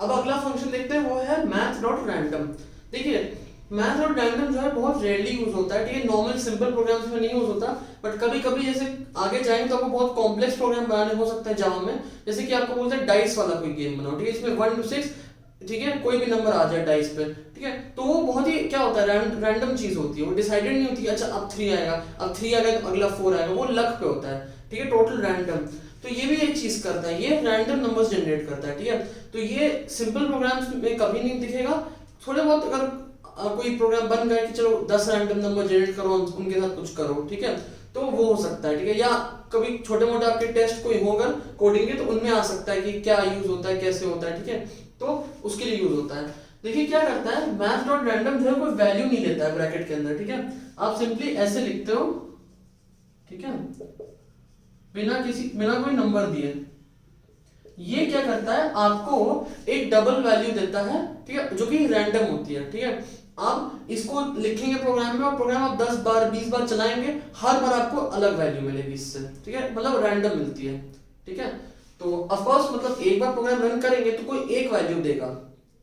अब अगला फंक्शन देखते हैं, वो है मैथ डॉट रैंडम। देखिए मैथ डॉट रैंडम जो है बहुत रेयरली यूज होता है, ठीक है, नॉर्मल सिंपल प्रोग्राम्स में नहीं यूज होता, बट कभी कभी जैसे आगे जाएंगे तो आपको बहुत कॉम्प्लेक्स प्रोग्राम बनाने हो सकता है जावा में। जैसे कि आपको बोलते हैं डाइस वाला कोई गेम बनाओ, ठीक है, इसमें 1 to 6, ठीक है, कोई भी नंबर आ जाए डाइस पे, ठीक है, तो वो बहुत ही क्या होता है, रैंडम चीज होती है, वो डिसाइडेड नहीं होती, अच्छा अब 3 आएगा, अब 3 आ गया तो अगला 4 आएगा, वो लक पे होता है, ठीक है, टोटल रैंडम। तो ये भी एक चीज करता है, ये रैंडम नंबर्स जनरेट करता है, ठीक है। तो ये सिंपल प्रोग्राम्स में कभी नहीं दिखेगा। थोड़े बहुत अगर कोई प्रोग्राम बन गया कि चलो 10 रैंडम नंबर जनरेट करो, उनके साथ कुछ करो, ठीक है, तो वो हो सकता है, ठीक है, या कभी छोटे मोटे आपके टेस्ट कोई होगा कोडिंग के, तो उनमें आ सकता है कि क्या यूज होता है, कैसे होता है, ठीक है, तो उसके लिए यूज होता है। देखिए क्या करता है, मैथ डॉट रैंडम जो है कोई वैल्यू नहीं लेता है ब्रैकेट के अंदर, ठीक है, आप सिंपली ऐसे लिखते हो, ठीक है, बिना कोई नंबर दिए। ये क्या करता है, आपको एक डबल वैल्यू देता है, ठीक है, जो कि रैंडम होती है, ठीक है। आप इसको लिखेंगे प्रोग्राम में, और प्रोग्राम आप 10 बार 20 बार चलाएंगे, हर बार आपको अलग वैल्यू मिलेगी इससे, ठीक है, मतलब रैंडम मिलती है, ठीक है। तो ऑफ कोर्स मतलब एक बार प्रोग्राम रन करेंगे तो कोई एक वैल्यू देगा,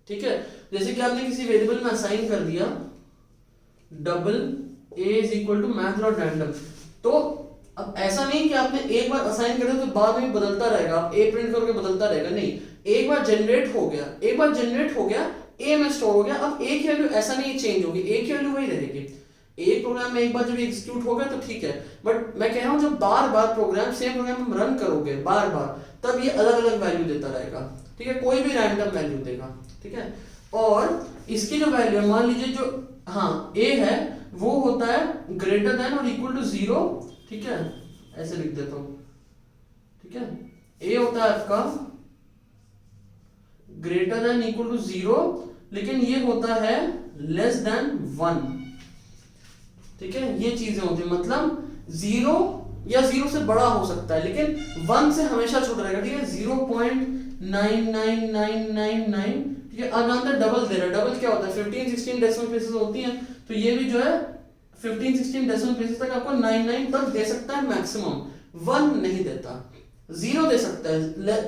ठीक है। जैसे कि आपने किसी वेरिएबल में असाइन कर दिया double a is equal to math dot random, तो अब ऐसा नहीं कि आपने एक बार असाइन कर दिया तो बाद में बदलता रहेगा, आप ए प्रिंट करके बदलता रहेगा, नहीं, एक बार जनरेट हो गया ए में स्टोर हो गया, अब ए की वैल्यू ऐसा नहीं चेंज होगी, ए की वैल्यू वही रहेगी। एक प्रोग्राम में एक बार जब एग्जीक्यूट हो गया तो ठीक है, बट मैं कह रहा हूं जब बार बार प्रोग्राम सेम प्रोग्राम हम रन करोगे बार बार, तब ये अलग अलग वैल्यू देता रहेगा, ठीक है, कोई भी रैंडम वैल्यू देगा, ठीक है। और इसकी जो वैल्यू है, मान लीजिए जो हाँ ए है वो होता है ग्रेटर देन और इक्वल टू 0, ठीक है, ऐसे लिख देता हूं, ठीक है, ए होता है आपका ग्रेटर देन इक्वल टू 0, लेकिन ये होता है लेस देन 1, ठीक है, ये चीजें होती है, मतलब 0 या 0 से बड़ा हो सकता है, लेकिन 1 से हमेशा छोटा रहेगा, ठीक है, 0.99999, ठीक है। अब अंदर डबल दे रहा है, डबल क्या होता है, 15 16 डेसिमल प्लेसेस होती हैं, तो ये भी जो है 15 16 डेसिमल प्लेसेस तक आपको 99 तक दे सकता है मैक्सिमम, 1 नहीं देता, 0 दे सकता है,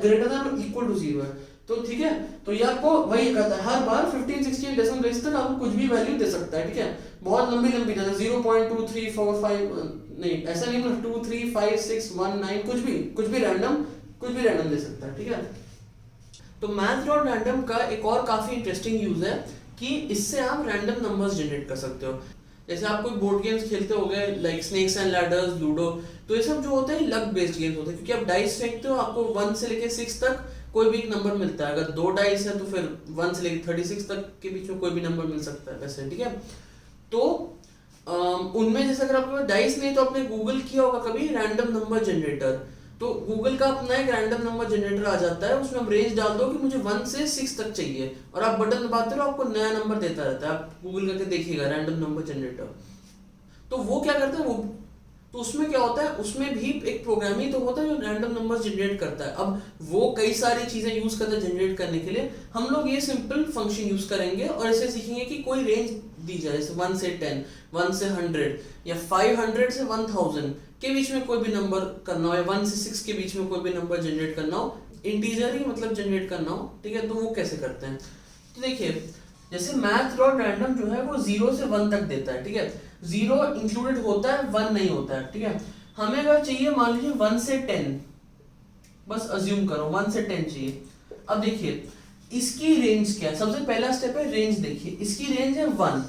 ग्रेटर देन और इक्वल टू 0 है, तो ठीक है। तो ये आपको वही कहता है, हर बार 15 16 डेसिमल प्लेस तक आपको कुछ भी वैल्यू दे सकता है, ठीक है, बहुत लंबी लंबी जैसे 0.2345 नहीं, ऐसा नहीं, मतलब 2 3 5 6 1 9 कुछ भी रैंडम दे सकता है, ठीक है। तो मैथ डॉट रैंडम का एक और काफी इंटरेस्टिंग यूज है कि इससे आप रैंडम नंबर्स जनरेट कर सकते हो। जैसे आप कोई बोर्ड गेम्स खेलते हो गए like snakes and ladders, ludo, तो ये सब जो होते हैं लक बेस्ड गेम्स होते हैं, क्योंकि आप डाइस फेंकते हो, आपको 1 से लेके 6 तक कोई भी एक नंबर मिलता है, अगर 2 डाइस है तो फिर 1 से लेके 36 तक के बीच में कोई भी नंबर मिल सकता है वैसे, ठीक है। तो उनमें जैसे अगर आपके पास डाइस नहीं तो आपने गूगल किया होगा कभी रैंडम नंबर जनरेटर, तो गूगल का अपना एक रैंडम नंबर जनरेटर आ जाता है, उसमें आप रेंज डाल दो कि मुझे 1 से 6 तक चाहिए, और आप बटन दबाते रहो, आपको नया नंबर देता रहता है, आप गूगल करके देखिएगा रैंडम नंबर जनरेटर। तो वो क्या करता है, वो तो उसमें क्या होता है, उसमें भी एक प्रोग्राम ही तो होता है जो रैंडम नंबर्स जनरेट करता है। अब वो कई सारी चीजें यूज करता है जनरेट करने के लिए, हम लोग ये सिंपल फंक्शन यूज करेंगे और ऐसे सीखेंगे कि कोई रेंज दी जाए, जैसे 1 से 10, 1 से 100 या 500 से 1000 के बीच में कोई भी नंबर करना हो, या 1 से 6 के बीच में कोई भी नंबर जनरेट करना हो, इंटीजर ही मतलब जनरेट करना हो, ठीक है, तो वो कैसे करते हैं। तो देखिए जैसे मैथ डॉट रैंडम जो है वो 0 से 1 तक देता है, ठीक है, 0 इंक्लूडेड होता है, 1 नहीं होता है, ठीक है। हमें अगर चाहिए मान लीजिए 1 से 10, बस अज्यूम करो 1 से 10 चाहिए। अब देखिए इसकी रेंज क्या है, सबसे पहला स्टेप है रेंज, देखिए इसकी रेंज है 1,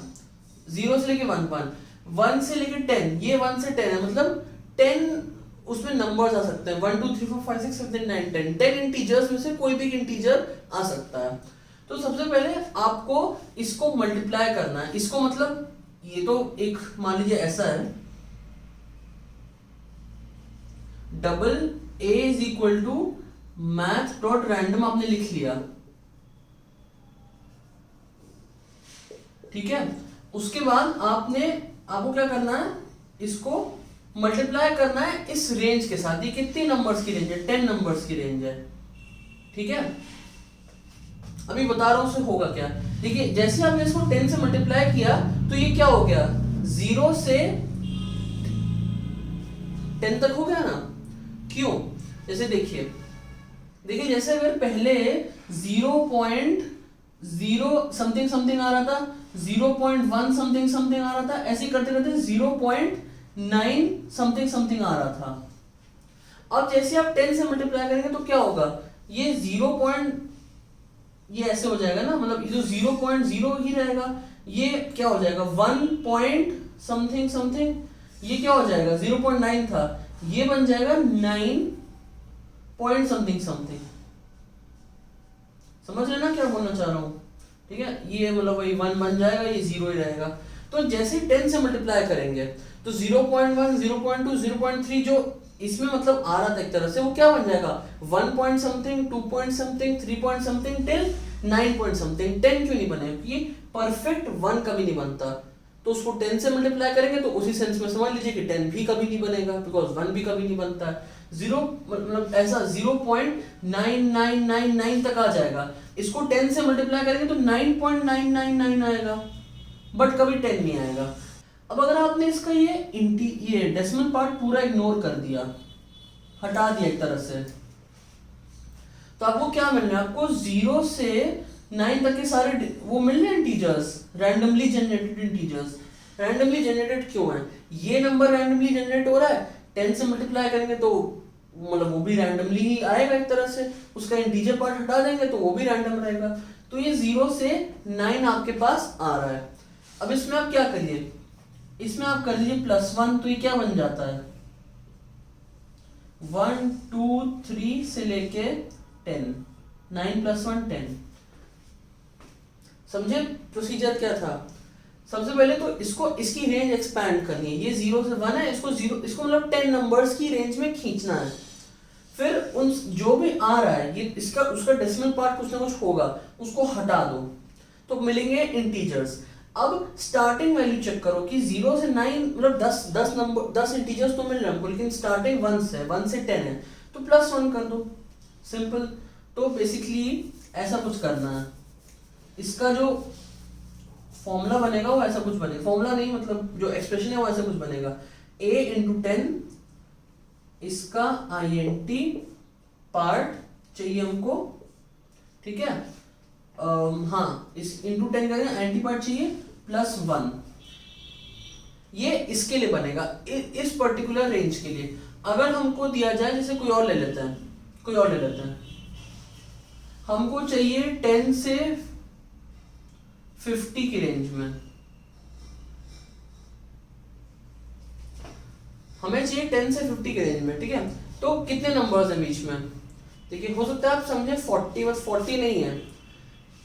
0 से लेके 1 से लेके 10, ये 1 से 10 है, मतलब 10 उसमें नंबर्स आ सकते हैं, 1 2 3 4 5 6 7 9 10, 10 इंटीजर्स में से कोई भी इंटीजर आ सकता है। तो सबसे पहले आपको इसको मल्टीप्लाई करना है, इसको मतलब ये तो एक मान लीजिए ऐसा है, double a is equal to math dot random आपने लिख लिया, ठीक है। उसके बाद आपको क्या करना है, इसको मल्टीप्लाई करना है इस रेंज के साथ। ये कितनी नंबर्स की रेंज है, 10 नंबर्स की रेंज है, ठीक है। अभी बता रहा हूं उससे होगा क्या, देखिए जैसे आपने इसको 10 से मल्टीप्लाई किया तो ये क्या हो गया, 0 से 10 तक हो गया ना, क्यों, जैसे देखिए देखिए जैसे अगर पहले 0.0 समथिंग समथिंग आ रहा था, 0.1 समथिंग समथिंग आ रहा था, ऐसे करते करते 0.9 समथिंग समथिंग आ रहा था। अब जैसे आप 10 से मल्टीप्लाई करेंगे तो क्या होगा, ये 0. ये ऐसे हो जाएगा ना, मतलब ये जो 0.0 ही रहेगा, ये क्या हो जाएगा 1 पॉइंट समथिंग समथिंग, ये क्या हो जाएगा 0.9 था, ये बन जाएगा 9 पॉइंट समथिंग समथिंग। समझ रहे ना क्या बोलना चाह रहा हूं? ठीक है, ये मतलब वही 1 बन जाएगा, ये 0 ही रहेगा। तो जैसे 10 से मल्टीप्लाई करेंगे तो 0.1 0.2 0.3 जो इसमें मतलब आ रहा था एक तरह से, वो क्या बन जाएगा 1 point something 2 point something 3 point something till 9 point something. 10 क्यों नहीं बने, क्योंकि परफेक्ट 1 कभी नहीं बनता, तो उसको 10 से मल्टीप्लाई करेंगे तो उसी सेंस में समझ लीजिए कि 10 भी कभी नहीं बनेगा, बिकॉज 1 भी कभी नहीं बनता है। 0 मतलब ऐसा 0.9999 तक आ जाएगा, इसको 10 से मल्टीप्लाई करेंगे तो 9.999 आएगा, बट कभी 10 नहीं आएगा। अब अगर आपने इसका ये डेसिमल पार्ट पूरा इग्नोर कर दिया, हटा दिया एक तरह से, तो आपको क्या मिल रहा है, आपको 0 से 9 तक के सारे वो मिल रहे हैं integers, randomly generated integers. Randomly generated क्यों है, ये नंबर रैंडमली जनरेट हो रहा है, 10 से मल्टीप्लाई करेंगे तो मतलब वो भी रैंडमली ही आएगा एक तरह से, उसका इंटीजर पार्ट हटा देंगे तो वो भी रैंडम रहेगा। तो ये 0 से 9 आपके पास आ रहा है। अब इसमें आप क्या करिए, इसमें आप कर लीजिए +1, तो ये क्या बन जाता है 1 2 3 से लेके 10, 9 + 1 10। समझे प्रोसीजर क्या था? सबसे पहले तो इसको इसकी रेंज एक्सपैंड करनी है, ये 0 से 1 है, इसको मतलब 10 नंबर्स की रेंज में खींचना है। फिर उन जो भी आ रहा है ये इसका उसका डेसिमल पार्ट कुछ ना कुछ होगा, उसको हटा दो तो मिलेंगे इंटीजर्स। अब स्टार्टिंग वैल्यू चेक करो कि 0 से 9 मतलब 10 नंबर 10 इंटीजर्स तो मिल रहे हैं हमको, लेकिन स्टार्टिंग 1 से 10 है, तो +1 कर दो, सिंपल। तो बेसिकली ऐसा कुछ करना है, इसका जो फॉर्मूला बनेगा वो ऐसा कुछ बनेगा, फॉर्मूला नहीं मतलब जो एक्सप्रेशन है वो ऐसा कुछ बनेगा, a × 10 इसका INT पार्ट चाहिए हमको, ठीक है। हाँ, इस इंटू 10 का INT पार्ट चाहिए +1, ये इसके लिए बनेगा, इस पर्टिकुलर रेंज के लिए। अगर हमको दिया जाए, जैसे कोई और ले लेते हैं, हमको चाहिए 10 से 50 की रेंज में, हमें चाहिए 10 से 50 की रेंज में, ठीक है। तो कितने नंबर्स हैं बीच में, देखिए हो सकता है आप समझे 40, बस 40 नहीं है,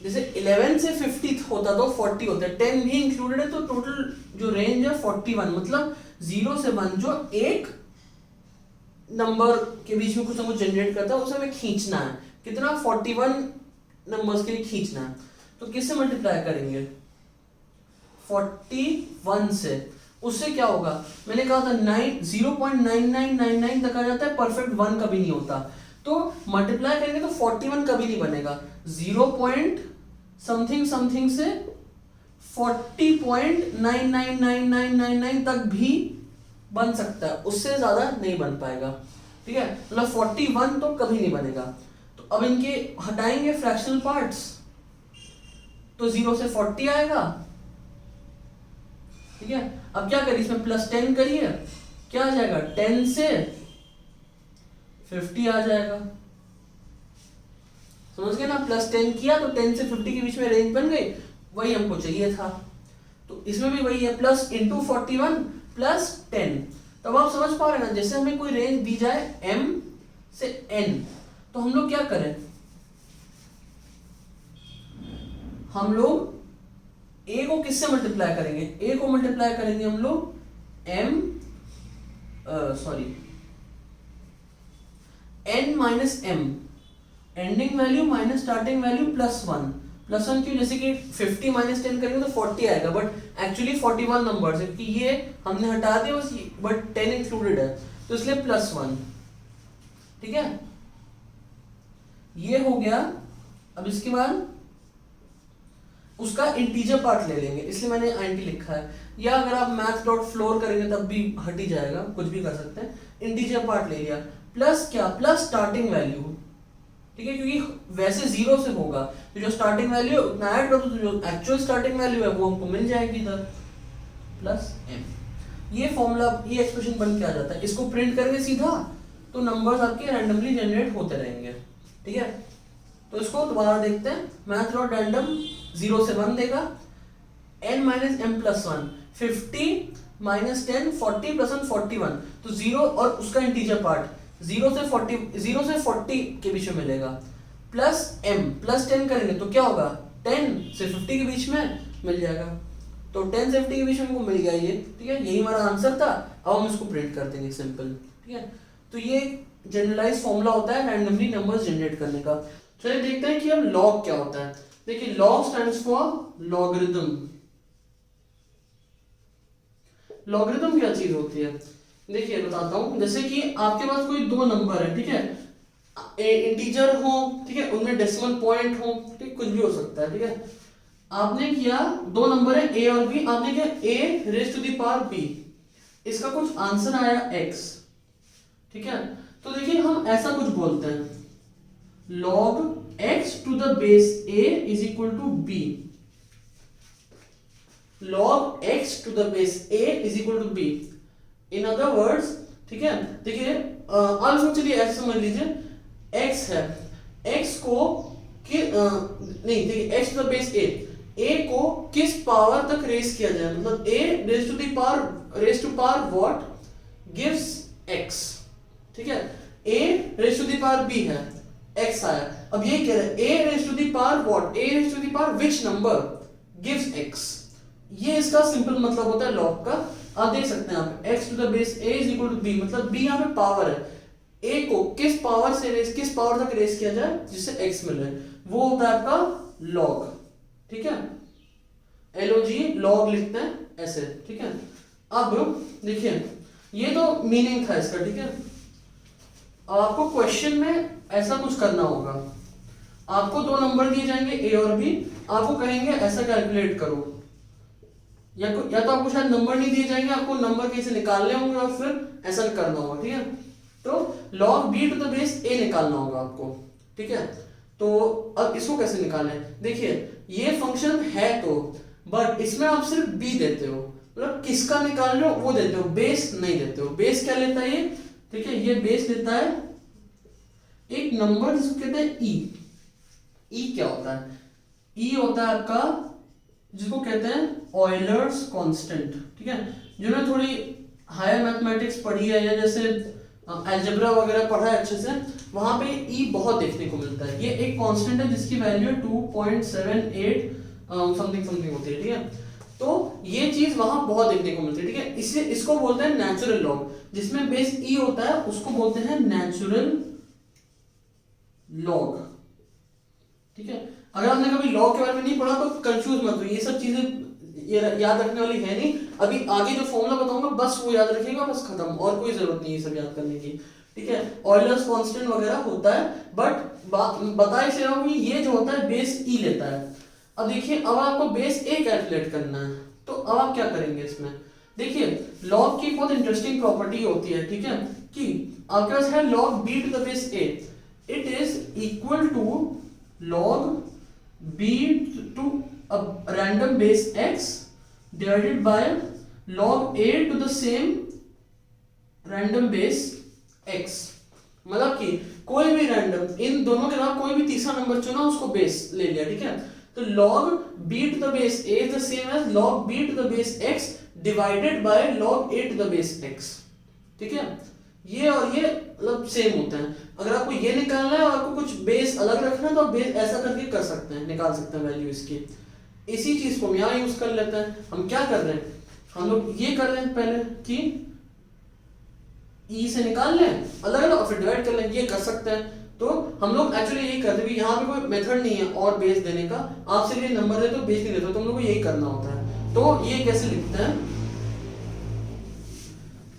जैसे 11 से 50 होता तो 40 होता है, 10 भी इंक्लूडेड है, तो टोटल जो रेंज है 41, मतलब 0 से 1 जो एक नंबर के बीच में कुछ ना कुछ जनरेट करता है, उसे हमें खींचना है, कितना 41 नंबर्स के लिए खींचना है। तो किससे मल्टीप्लाई करेंगे 41 से, उससे क्या होगा, मैंने कहा था 0.9999 तक आ जाता है, परफेक्ट 1 कभी नहीं होता, तो मल्टीप्लाई करेंगे तो 41 कभी नहीं बनेगा, 0 पॉइंट समथिंग समथिंग से 40.999999 तक भी बन सकता है, उससे ज्यादा नहीं बन पाएगा, ठीक है, मतलब 41 तो कभी नहीं बनेगा। तो अब इनके हटाएंगे फ्रैक्शनल पार्ट्स, तो 0 से 40 आएगा, ठीक है। अब क्या करिए, इसमें +10 करिए, क्या आ जाएगा 10 से 50 आ जाएगा, समझ गए ना, +10 किया तो 10 से 50 के बीच में रेंज बन गई, वही हमको चाहिए था। तो इसमें भी वही है, प्लस इंटू 41 + 10। तो अब आप समझ पा रहे हैं ना, जैसे हमें कोई रेंज दी जाए m से n, तो हम लोग क्या करें, हम लोग a को किससे मल्टीप्लाई करेंगे, a को मल्टीप्लाई करेंगे हम लोग n - m, ending value minus starting value +1 क्यों, जैसे कि 50 - 10 करेंगे तो 40 आएगा, बट एक्चुअली 41 नंबर्स है, क्योंकि ये हमने हटा दिया बस, बट 10 इंक्लूडेड है, तो इसलिए +1, ठीक है, ये हो गया। अब इसके बाद उसका इंटीजर पार्ट ले लेंगे, इसलिए मैंने INT लिखा है, या अगर आप math.floor करेंगे तब भी हट ही जाएगा, कुछ भी कर सकते हैं। इंटीजर पार्ट ले लिया, प्लस क्या, प्लस स्टार्टिंग वैल्यू, ठीक है, क्योंकि वैसे 0 से होगा तो जो स्टार्टिंग वैल्यू उतना ऐड कर दो तो जो एक्चुअल स्टार्टिंग वैल्यू है वो हमको मिल जाएगी इधर प्लस m। ये फॉर्मूला, ये एक्सप्रेशन बन के आ जाता है। इसको प्रिंट करेंगे सीधा तो नंबर्स आपके रैंडमली जनरेट होते रहेंगे। ठीक है, तो इसको दोबारा देखते हैं। मैथ डॉट रैंडम 0 से 1 देगा, n minus m plus 1 50 minus 10 40 plus 1 41, तो 0 और उसका इंटीजर पार्ट 0 से 40 के बीच में मिलेगा, प्लस m प्लस 10 करेंगे तो क्या होगा 10 से 50 के बीच में मिल जाएगा, तो 10 से 50 के बीच में हमको मिल गया ये। ठीक है, यही हमारा आंसर था। अब हम इसको प्रिंट कर देंगे सिंपल। ठीक है, तो ये जनरलाइज फॉर्मूला होता है रैंडमली नंबर्स जनरेट करने का। चलिए देखते हैं कि अब लॉग क्या होता है। देखिए log stands for logarithm. Logarithm क्या चीज होती है, देखिए बताता हूं। जैसे कि आपके पास कोई दो नंबर है, ठीक है, इंटीजर हो, ठीक है, उनमें डेसिमल पॉइंट हो, ठीक, कुछ भी हो सकता है। ठीक है, आपने किया दो नंबर है a और b, आपने किया a raise to the power b, इसका कुछ आंसर आया x। ठीक है, तो देखिए हम ऐसा कुछ बोलते हैं log x to the base a is equal to b। log x to the base a is equal to b। in other words, ठीक है, देखिए अब चलिए ऐसे समझ लीजिए x है, x को नहीं देखिए x to the base a को किस पावर तक रेस किया जाए, मतलब a raise to power what gives x। ठीक है, a raise to the power b है, x आया। अब ये कह रहा है a raise to the power what, a raise to the power which number gives x। ये इसका सिंपल मतलब होता है लॉग का। आप देख सकते हैं आप x to the base a is equal to b, मतलब b यहाँ पे पावर है, a को किस पावर तक रेस किया जाए जिससे x मिले, वो होता है आपका लॉग। ठीक है, LOG लॉग लिखते हैं ऐसे। ठीक है, अब देखिए ये तो मीनिंग था इसका। ठीक है, आपको क्वेश्चन में ऐसा कुछ करना होगा, आपको दो नंबर दिए जाएंगे a और b, आपको कहेंगे ऐसा कैलकुलेट करो, या तो आपको शायद नंबर नहीं दिए जाएंगे, आपको नंबर कैसे निकालने होंगे और फिर ऐसा करना होगा। ठीक है, तो log b to the base a निकालना होगा आपको। ठीक है, तो अब इसको कैसे निकालें, देखिए ये फंक्शन है तो, बट इसमें आप सिर्फ b देते हो, मतलब किसका निकाल रहे हो वो देते हो, बेस नहीं देते हो। बेस क्या लेता है ये, ठीक है, ये बेस लेता है एक नंबर जिसको कहते हैं e। क्या होता है, e होता है आपका जिसको कहते हैं ऑयलर्स कांस्टेंट। ठीक है, जिन्होंने थोड़ी हायर मैथमेटिक्स पढ़ी है या जैसे अलजेब्रा वगैरह पढ़ा है अच्छे से, वहां पे e बहुत देखने को मिलता है। ये एक कांस्टेंट है जिसकी वैल्यू 2.78 समथिंग होती है। ठीक है, तो ये चीज वहां बहुत देखने को मिलती है। ठीक है, इससे इसको बोलते हैं नेचुरल लॉग, जिसमें बेस e होता है उसको बोलते हैं नेचुरल लॉग। ठीक है, अगर आपने कभी लॉग के बारे में नहीं पढ़ा तो कंफ्यूज मत हो, ये सब चीजें ये याद रखने वाली है नहीं। अभी आगे जो फॉर्मूला बताऊंगा बस वो याद रखिएगा, बस खत्म, और कोई जरूरत नहीं है सब याद करने की। ठीक है, ऑयलर्स कांस्टेंट वगैरह होता है, बट बता इसे रहा हूं ये जो होता है बेस e लेता है। अब देखिए अब आपको बेस a कैलकुलेट करना है, तो अब आप क्या करेंगे इसमें, देखिए लॉग की बहुत इंटरेस्टिंग प्रॉपर्टी होती है। ठीक है, कि आपके पास है log b to the base a, it is equal to log b to random base x divided by log a to the same random base x। मतलब कि कोई भी रैंडम, इन दोनों के अलावा कोई भी तीसरा नंबर चुना उसको बेस ले लिया। ठीक है, तो log b to the base a is the same as log b to the base x divided by log a to the base x। ठीक है, ये और ये मतलब सेम होते हैं। अगर आपको ये निकालना है और आपको कुछ बेस अलग रखना है तो आप बेस ऐसा करके कर सकते हैं, निकाल सकते हैं वैल्यू इसकी। इसी चीज को हम यहाँ यूज कर लेते हैं। हम क्या कर रहे हैं, हम लोग ये कर रहे हैं पहले कि e से निकाल लें अलग अलग और फिर डिवाइड कर लें, ये कर सकते हैं। तो हम लोग एक्चुअली यही करते हैं, यहाँ पे कोई मेथड नहीं है और बेस देने का, आप सिर्फ ये नंबर देते हो बेस नहीं देते हो, तो हम लोग को यही करना होता है। तो ये कैसे लिखते हैं,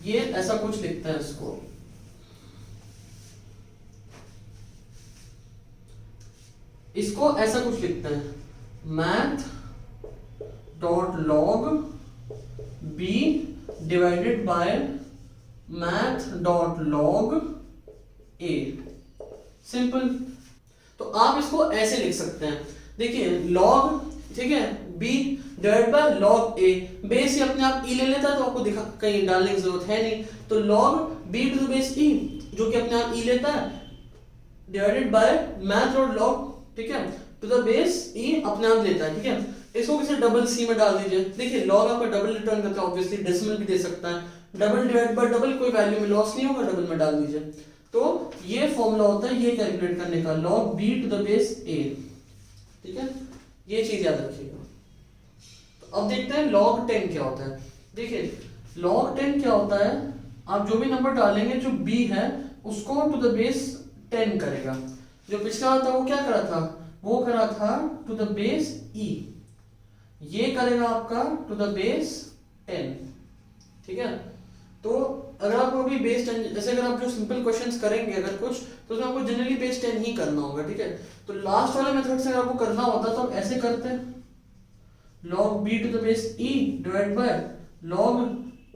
ये ऐसा कुछ लिखते हैं इसको, इसको ऐसा कुछ लिखते हैं math dot log b divided by math dot log a। Simple. तो आप इसको ऐसे लिख सकते हैं, देखिए लॉग, ठीक है, b divide by log a, base ही अपने आप e ले लेता है तो आपको दिखा कहीं डालने की जरूरत है नहीं, तो log b to the base e जो कि अपने आप e लेता है डिवाइडेड बाय मैथ और log, ठीक है, टू द बेस e अपने आप लेता है, ठीक है। इसको किसी डबल सी में डाल दीजिए, देखिए log आपका डबल रिटर्न करता है, ऑब्वियसली डेसिमल भी दे सकता है, डबल डिवाइड बाय डबल, कोई वैल्यू में लॉस नहीं होगा, डबल में डाल दीजिए। तो ये फॉर्मूला होता है ये कैलकुलेट करने का, log b to the base a, ठीक है, ये चीज याद रखिएगा। तो अब देखते हैं log 10 क्या होता है। देखिए log 10 क्या होता है, आप जो भी नंबर डालेंगे जो b है उसको टू द बेस 10 करेगा, जो पिछला था वो क्या करा था, वो करा था टू द बेस e, ये करेगा आपका टू द बेस 10, ठीक है। तो अगर आपको भी बेस 10, जैसे अगर आप जो सिंपल क्वेश्चंस करेंगे अगर कुछ, तो उसमें आपको जनरली बेस 10 ही करना होगा, ठीक है। तो लास्ट वाले मेथड से अगर आपको करना होता तो आप ऐसे करते हैं, log b to the base e divide by log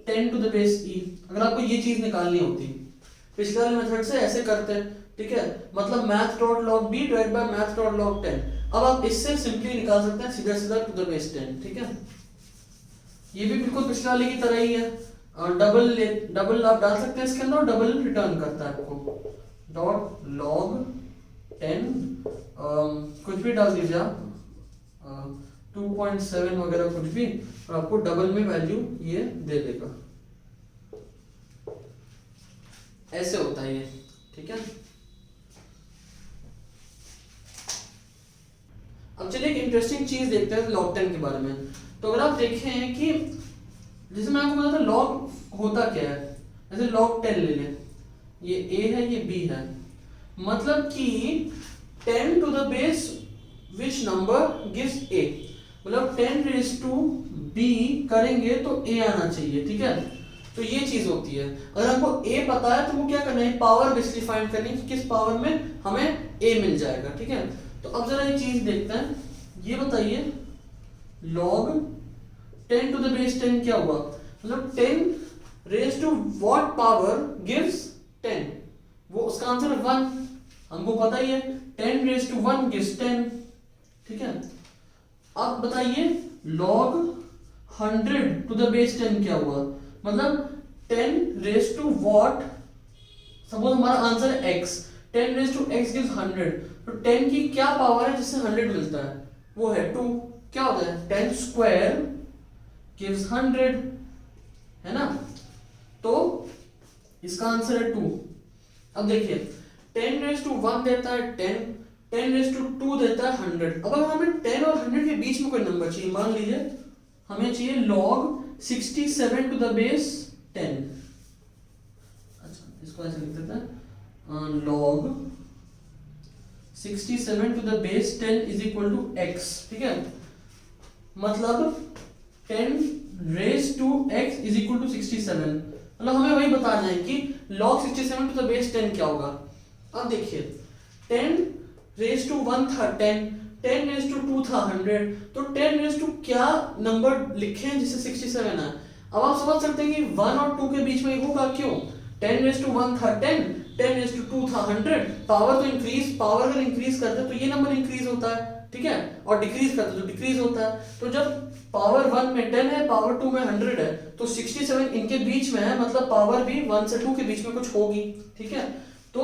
10 to the base e, अगर आपको ये चीज निकालनी होती, पिछले वाले मेथड से ऐसे करते हैं, ठीक है, मतलब math dot log b divide bye math dot log 10। अब आप इससे सिंपली निकाल सकते हैं सीधा सीधा टू द बेस 10, ठीक है। ये भी बिल्कुल पिछले वाले की तरह ही है, डबल आप डाल सकते हैं इसके अंदर, डबल रिटर्न करता है आपको, डॉट log 10 कुछ भी डाल दीजिए आप 2.7 वगैरह कुछ भी, और आपको डबल में वैल्यू ये दे देगा, ऐसे होता है ये, ठीक है। अब चलिए एक इंटरेस्टिंग चीज देखते हैं log 10 के बारे में। तो अगर आप देखें कि जैसे मैं आपको बताता log होता क्या है, जैसे log 10 ले लें, ये a है ये b है, मतलब कि 10 to the base which number gives a, मतलब 10 रेज टू b करेंगे तो a आना चाहिए, ठीक है। तो ये चीज होती है, अगर आपको a पता है तो वो क्या करना है, पावर बेसिकली फाइंड करनी है कि किस पावर में हमें a मिल जाएगा, ठीक है। तो अब जरा ये चीज देखते हैं, ये बताइए log 10 टू द बेस 10 क्या हुआ, मतलब 10 raise to what power gives 10, वो उसका आंसर 1, हमको पता ही है 10 रेज टू 1 गिव्स 10, ठीक है। अब बताइए log 100 टू द बेस 10 क्या हुआ, मतलब 10 रेज टू व्हाट, सपोज हमारा आंसर है x, 10 raise to x gives 100, तो 10 की क्या पावर है जिससे 100 मिलता है, वो है 2, क्या होता है 10 स्क्वायर गिव्स 100, है ना, तो इसका आंसर है 2। अब देखिए 10 रेज टू 1 देता है 10, 10 रेज टू 2 देता है 100। अब अगर हमें 10 और 100 के बीच में कोई नंबर चाहिए, मान लीजिए हमें चाहिए log 67 टू द बेस 10, अच्छा इसको ऐसे लिख देते हैं, log 67 to the base 10 is equal to x, ठीक है, मतलब 10 raise to x is equal to 67, मतलब हमें वही बताना है कि log 67 टू द बेस 10 क्या होगा। अब देखिए 10 रेज टू 1 था 10, 10 रेज टू 2 था 100, तो 10 रेज टू क्या नंबर लिखे हैं जिससे 67 है। अब आप समझ सकते हैं कि 1 और 2 के बीच में होगा, क्यों, 10 रेज टू 1 था 10, 10 रेज टू 2 था 100, पावर तो इंक्रीज, पावर अगर इंक्रीज करते तो ये नंबर इंक्रीज होता है, ठीक है, और डिक्रीज करते तो डिक्रीज होता है। तो जब पावर 1 में 10 है, पावर 2 में 100 है, तो 67 इनके बीच में है, मतलब पावर भी 1 से 2 के बीच में कुछ होगी, ठीक है। तो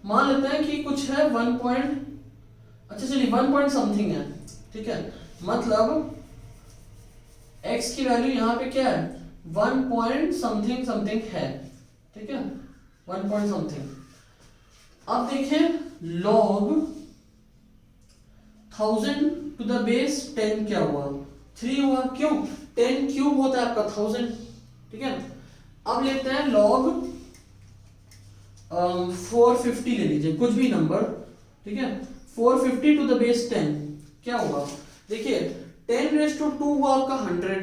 मान लेते हैं कि कुछ है 1 पॉइंट, अच्छा चलिए 1 पॉइंट समथिंग है, ठीक है, मतलब x की वैल्यू यहाँ पे क्या है 1 पॉइंट समथिंग समथिंग है, ठीक है, 1 पॉइंट समथिंग। अब देखें log 1000 टू द बेस 10 क्या हुआ, 3 हुआ, क्यों, 10 क्यूब होता है आपका 1000, ठीक है। अब लेते हैं log 450 ले लीजिए, कुछ भी नंबर, ठीक है, 450 टू द बेस 10 क्या होगा, देखिए 10 रेज टू 2 हुआ आपका 100,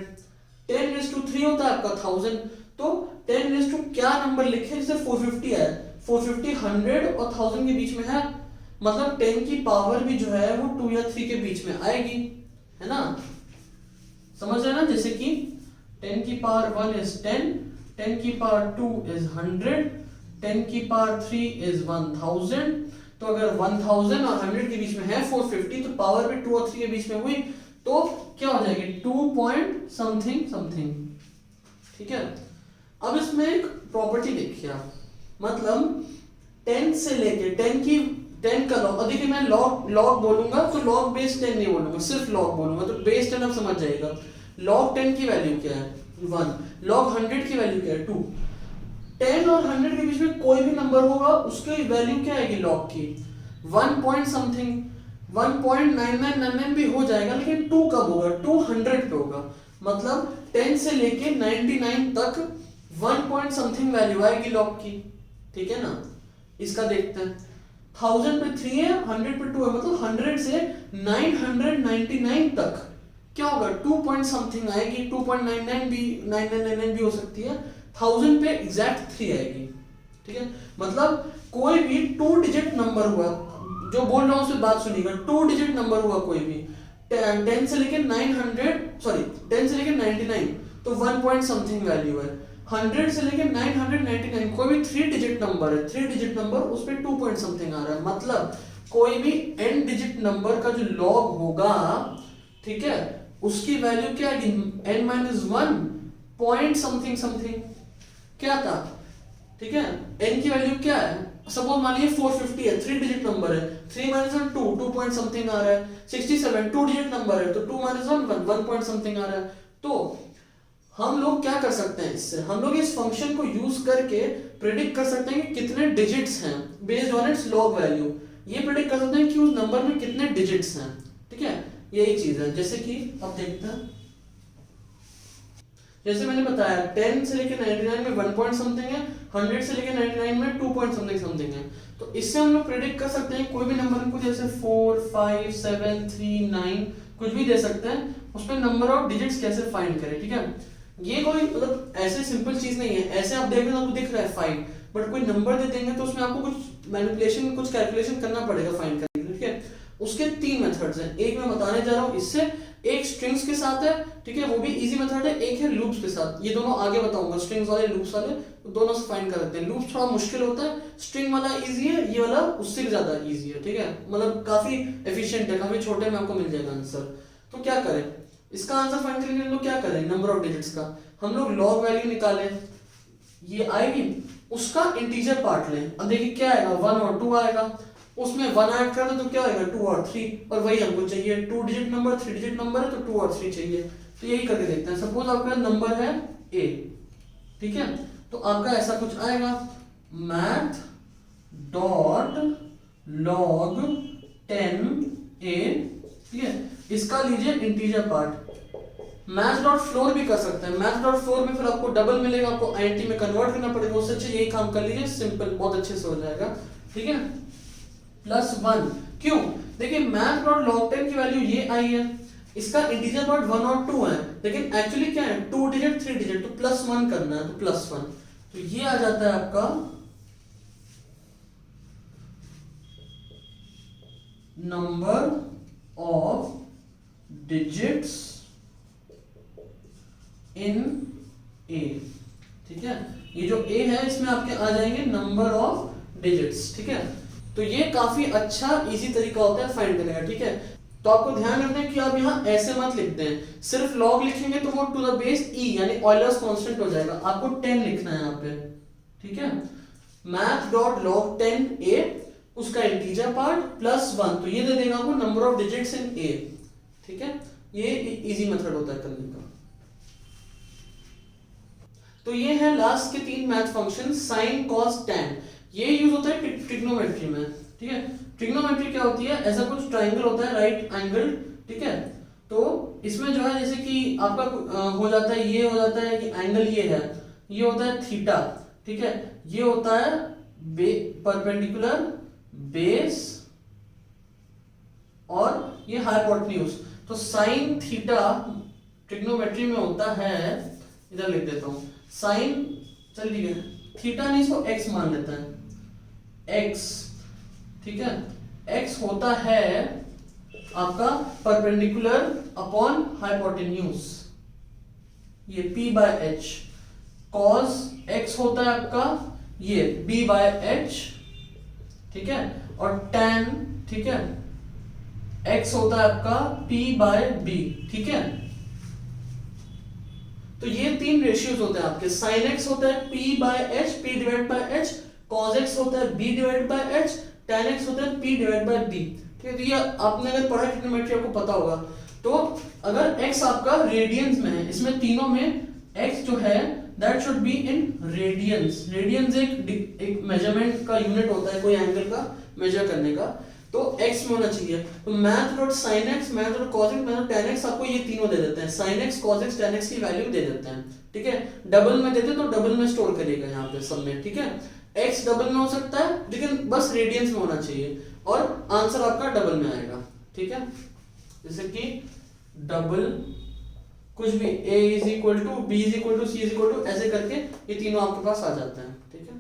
10 रेज टू 3 होता है आपका 1000, तो 10 रेज टू क्या नंबर लिखे जिससे 450 है, 450 100 और 1000 के बीच में है, मतलब 10 की पावर भी जो है वो 2 या 3 के बीच में आएगी, है ना, समझ रहे ना, जैसे कि 10 की पावर 1 इज 10, 10 की पावर 2 इज 100, 10 की पावर 3 इज 1000, तो अगर 1000 और 100 के बीच में है 450, तो पावर भी 2 और 3 के बीच में हुई तो क्या हो जाएगी 2 पॉइंट समथिंग समथिंग। ठीक है, अब इसमें एक प्रॉपर्टी देखिए आप, मतलब 10 से लेके 10 का लॉग, देखिए मैं लॉग बोलूंगा तो लॉग बेस 10 नहीं बोलूंगा, सिर्फ लॉग बोलूंगा तो बेस 10 आप समझ जाएगा। लॉग 10 की वैल्यू क्या है 1, लॉग 100 की वैल्यू क्या है 2। 10 और 100 के बीच में कोई भी नंबर होगा उसकी वैल्यू क्या आएगी लॉग की 1 पॉइंट समथिंग, 1.9999 भी हो जाएगा, लेकिन 2 कब होगा 200 पे होगा, मतलब 10 से लेके 99 तक 1 पॉइंट समथिंग वैल्यू आएगी लॉग की। ठीक है ना, इसका देखते हैं 1000 पे 3 है, 100 पे 2 है, मतलब 100 से 999 तक क्या होगा 2 पॉइंट समथिंग आएगी, 2.99 भी 9999 भी हो सकती है, 1000 पे एग्जैक्ट 3 आएगी। ठीक है, मतलब कोई भी 2 डिजिट नंबर हुआ, जो बोल रहा हूं उसमें बात सुनिएगा, 2 डिजिट नंबर हुआ कोई भी 10 से लेके 10 से लेके 99 तो 1 पॉइंट समथिंग वैल्यू है, 100 से लेके 999 कोई भी 3 डिजिट नंबर है, 3 डिजिट नंबर उस पे 2 पॉइंट समथिंग आ रहा है, मतलब कोई भी n डिजिट नंबर का जो लॉग होगा, ठीक है, उसकी वैल्यू क्या है n-1 पॉइंट समथिंग समथिंग क्या था। ठीक है, n की वैल्यू क्या है, सपोज मान लीजिए 450 है, 3 डिजिट नंबर है, 3 - 1 2 पॉइंट समथिंग आ रहा है, 67 2 डिजिट नंबर है तो 2 - 1 1 पॉइंट समथिंग आ रहा है। तो हम लोग क्या कर सकते हैं, इससे हम लोग इस फंक्शन को यूज करके प्रेडिक्ट कर सकते हैं कि कितने डिजिट्स हैं based on it's log value, ये प्रेडिक्ट कर सकते हैं कि उस नंबर में कितने डिजिट्स हैं। ठीक है, यही चीज है, जैसे कि अब देखते हैं, जैसे मैंने बताया 10 से लेके 99 में 1 पॉइंट समथिंग है, 100 से लेके 99 में 2 पॉइंट समथिंग समथिंग है, तो इससे हम लोग प्रेडिक्ट कर सकते हैं कोई भी नंबर को, जैसे 4 5 7 3 9 कुछ भी दे सकते हैं, उसमें नंबर ऑफ डिजिट्स कैसे फाइंड करें। ठीक है, ये कोई मतलब ऐसे सिंपल चीज नहीं है, ऐसे आप देख रहे हो आपको दिख रहा है 5, बट कोई नंबर दे देंगे तो उसमें आपको कुछ मैनिपुलेशन कुछ कैलकुलेशन करना पड़ेगा फाइंड करने के लिए। ठीक है, उसके 3 मेथड्स हैं, एक मैं बताने जा रहा हूँ इससे, एक स्ट्रिंग्स के साथ है, ठीक है वो भी इजी मेथड है, एक है लूप्स के साथ, ये दोनों आगे बताऊंगा, स्ट्रिंग्स वाले लूप्स वाले, तो दोनों से फाइंड कर सकते हैं। लूप्स थोड़ा मुश्किल होता है, स्ट्रिंग वाला इजी है, ये वाला उससे भी ज्यादा इजी है। ठीक है, मतलब काफी एफिशिएंट है, काफी छोटे में आपको मिल जाएगा आंसर। तो क्या करें, इसका आंसर फाइंड करने के लिए हम लोग क्या करें, नंबर ऑफ डिजिट्स का हम लोग लॉग वैल्यू निकालें, ये आएगी, उसका इंटीजर पार्ट लें, अब देखिए क्या आएगा 1 और 2 आएगा, उसमें 1 ऐड कर दो तो क्या आएगा 2 और 3, और वही हमको चाहिए 2 डिजिट नंबर 3 डिजिट नंबर है तो 2 और 3 चाहिए, तो यही करके देखते हैं। सपोज आपका नंबर है a, ठीक है, तो आपका ऐसा कुछ आएगा math डॉट log 10a, ठीक है, इसका लीजिए integer part, math dot floor भी कर सकते हैं, मैथ डॉट फ्लोर में फिर आपको डबल मिलेगा, आपको आईएनटी में कन्वर्ट करना पड़ेगा, उससे अच्छा यही काम कर लीजिए, सिंपल बहुत अच्छे से हो जाएगा। ठीक है, +1 क्यों, देखिए मैथ डॉट log 10 की वैल्यू ये आई है, इसका इंटीजर पार्ट 1 और 2 है, लेकिन एक्चुअली क्या है 2 डिजिट 3 डिजिट, तो +1 करना है, तो +1, तो ये आ जाता है आपका नंबर ऑफ डिजिट्स इन ए। ठीक है, ये जो ए है इसमें आपके आ जाएंगे नंबर ऑफ डिजिट्स। ठीक है, तो ये काफी अच्छा इजी तरीका होता है फाइंड करने का। ठीक है, तो आपको ध्यान रखना है कि आप यहाँ ऐसे मत लिखते हैं, सिर्फ लॉग लिखेंगे तो वो टू द बेस ई यानी ऑयलर्स कांस्टेंट हो जाएगा, आपको 10 लिखना है यहाँ पे। ठीक है, मैथ डॉट log 10 a, उसका इंटीजर पार्ट +1, तो ये दे देगा आपको नंबर ऑफ डिजिट्स इन ए। ठीक है, ये इजी मेथड होता है करने का। तो ये है लास्ट के 3 math function, sine cos tan, ये यूज होता है ट्रिग्नोमेट्री में। ठीक है, ट्रिग्नोमेट्री क्या होती है, ऐसा कुछ ट्राइंगल होता है राइट एंगल, ठीक है, तो इसमें जो है जैसे कि आपका हो जाता है, ये हो जाता है कि एंगल ये है, ये होता है थीटा, ठीक है, ये होता है परपेंडिकुलर बेस और ये हाइपोटेन्यूज, तो साइन थीटा ट्रिग्नोमेट्री में होता है, इधर लिख देता हूं साइन, चल ठीक है, थीटा नहीं इसको एक्स मान लेता है, एक्स, ठीक है, एक्स होता है आपका परपेंडिकुलर अपॉन हाइपोटेन्यूज, ये p/h, cos x होता है आपका ये b/h ठीक है, और tan, ठीक है, x होता है आपका p/b, ठीक है। तो ये तीन रेशियोज होते हैं आपके, sin x होता है p/h, p/h, cos x होता है b/h, tan x होता है p/b, ठीक है। तो ये आपने अगर पढ़ा ट्रिग्नोमेट्री आपको पता होगा। तो अगर x आपका रेडियंस में है, इसमें तीनों में x जो है that should be in radians. Radians एक मेजरमेंट का यूनिट होता है कोई एंगल का मेजर करने का, तो x में होना चाहिए। तो math dot sine x, math dot cos x, math dot ten x, आपको ये तीनों दे देते हैं, sine x, cos x, ten x की वैल्यू दे देते हैं, ठीक है। डबल में देते तो डबल में स्टोर करेगा यहाँ पे सब में, ठीक है। x डबल में हो सकता है लेकिन बस रेडियंस में होना चाहिए, और आंसर आपका डबल में आएगा, ठीक है। जैसे कि डबल कुछ भी a is equal to b is equal to c is equal to, ऐसे करके ये तीनों आपके पास आ जाते हैं, ठीक है।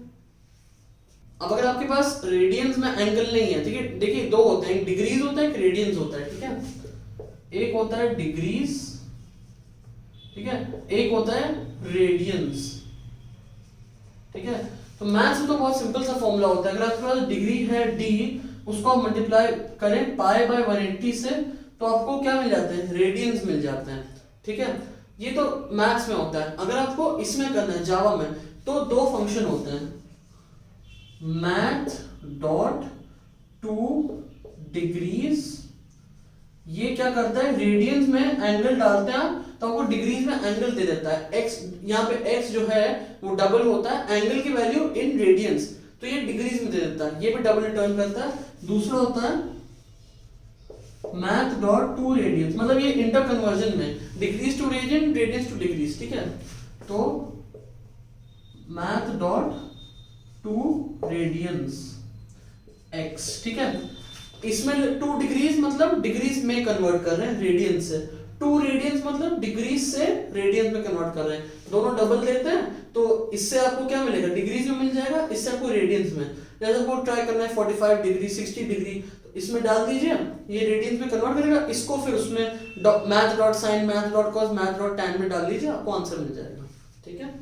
अब अगर आपके पास रेडियंस में एंगल नहीं है, ठीक है, देखिए दो होते हैं, एक डिग्रीज होता है, एक रेडियंस होता है, ठीक है। एक होता है डिग्रीज, ठीक है, एक होता है रेडियंस, ठीक है। तो मैथ्स में तो बहुत सिंपल सा फॉर्मूला होता है, अगर आपके पास डिग्री है d, उसको आप मल्टीप्लाई करें π/180 से, तो आपको क्या मिल जाते हैं, रेडियंस मिल जाते हैं, ठीक है। ये तो मैथ्स में होता है। अगर आपको इसमें करना है जावा में, तो दो फंक्शन होते हैं, मैथ डॉट टू डिग्रीज, ये क्या करता है, रेडियंस में एंगल डालते हैं तो आपको डिग्रीज में एंगल दे देता है। x यहाँ पे x जो है वो डबल होता है एंगल की वैल्यू इन रेडियंस, तो ये डिग्रीज में दे देता है, ये भी डबल रिटर्न करता है। दूसरा होता है मैथ डॉट टू रेडियंस, मतलब ये इंटर कन्वर्जन में degrees to radian, radians to degrees, ठीक है। तो math dot to radians x, ठीक है। इसमें टू डिग्रीज मतलब डिग्रीज में कन्वर्ट कर रहे हैं रेडियंस से, टू रेडियंस मतलब डिग्रीज से रेडियंस में कन्वर्ट कर रहे हैं, दोनों डबल देते हैं, तो इससे आपको क्या मिलेगा, डिग्रीज में मिल जाएगा, इससे आपको रेडियंस में। जैसे आपको ट्राई करना है 45 डिग्री, 60 डिग्री, तो इसमें डाल दीजिए, ये रेडियंस में कन्वर्ट करेगा, इसको फिर उसमें math dot sine, math dot cos, math dot tan में डाल दीजिए, आपको आंसर मिल जाएगा, ठीक है।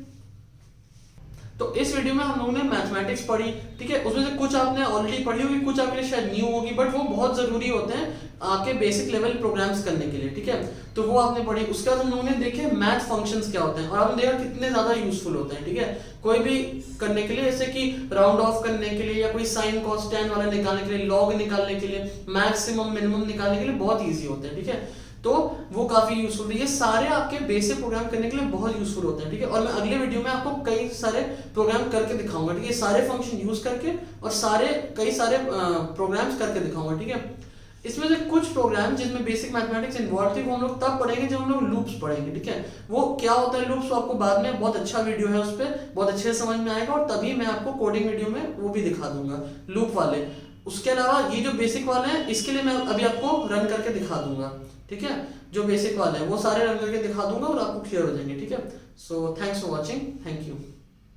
तो इस वीडियो में हम लोगों ने मैथमेटिक्स पढ़ी, ठीक है। उसमें से कुछ आपने ऑलरेडी पढ़ी होगी, कुछ आपके लिए शायद न्यू होगी, बट वो बहुत जरूरी होते हैं आपके बेसिक लेवल प्रोग्राम्स करने के लिए, ठीक है। तो वो आपने पढ़ी। उसके बाद हम लोगों ने देखे मैथ फंक्शंस क्या होते हैं, और आपने देखा कितने ज्यादा यूजफुल होते हैं, ठीक है। कोई भी करने के लिए, जैसे कि राउंड ऑफ करने के लिए, या कोई साइन कॉस टैन वाला निकालने के लिए, लॉग निकालने के लिए, मैक्सिमम मिनिमम निकालने के लिए बहुत ईजी होते हैं, ठीक है। तो वो काफी यूजफुल है, ये सारे आपके बेसिक प्रोग्राम करने के लिए बहुत यूजफुल होते हैं, ठीक है। और मैं अगले वीडियो में आपको कई सारे प्रोग्राम करके दिखाऊंगा, ठीक है, सारे फंक्शन यूज करके, और कई सारे प्रोग्राम्स करके दिखाऊंगा, ठीक है। इसमें से कुछ प्रोग्राम जिसमें बेसिक मैथमेटिक्स इन्वॉल्व थे वो हम लोग तब पढ़ेंगे जब हम लोग लूप्स पढ़ेंगे, ठीक है। वो क्या होता है लूप्स, आपको बाद में बहुत अच्छा वीडियो है उस पर बहुत अच्छे से समझ में आएगा, और तभी मैं आपको कोडिंग वीडियो में वो भी दिखा दूंगा लूप वाले। उसके अलावा ये जो बेसिक वाले हैं इसके लिए मैं अभी आपको रन करके दिखा दूंगा, ठीक है। जो बेसिक वाले हैं वो सारे रन करके दिखा दूंगा और आपको क्लियर हो जाएंगे, ठीक है। So thanks for watching, thank you.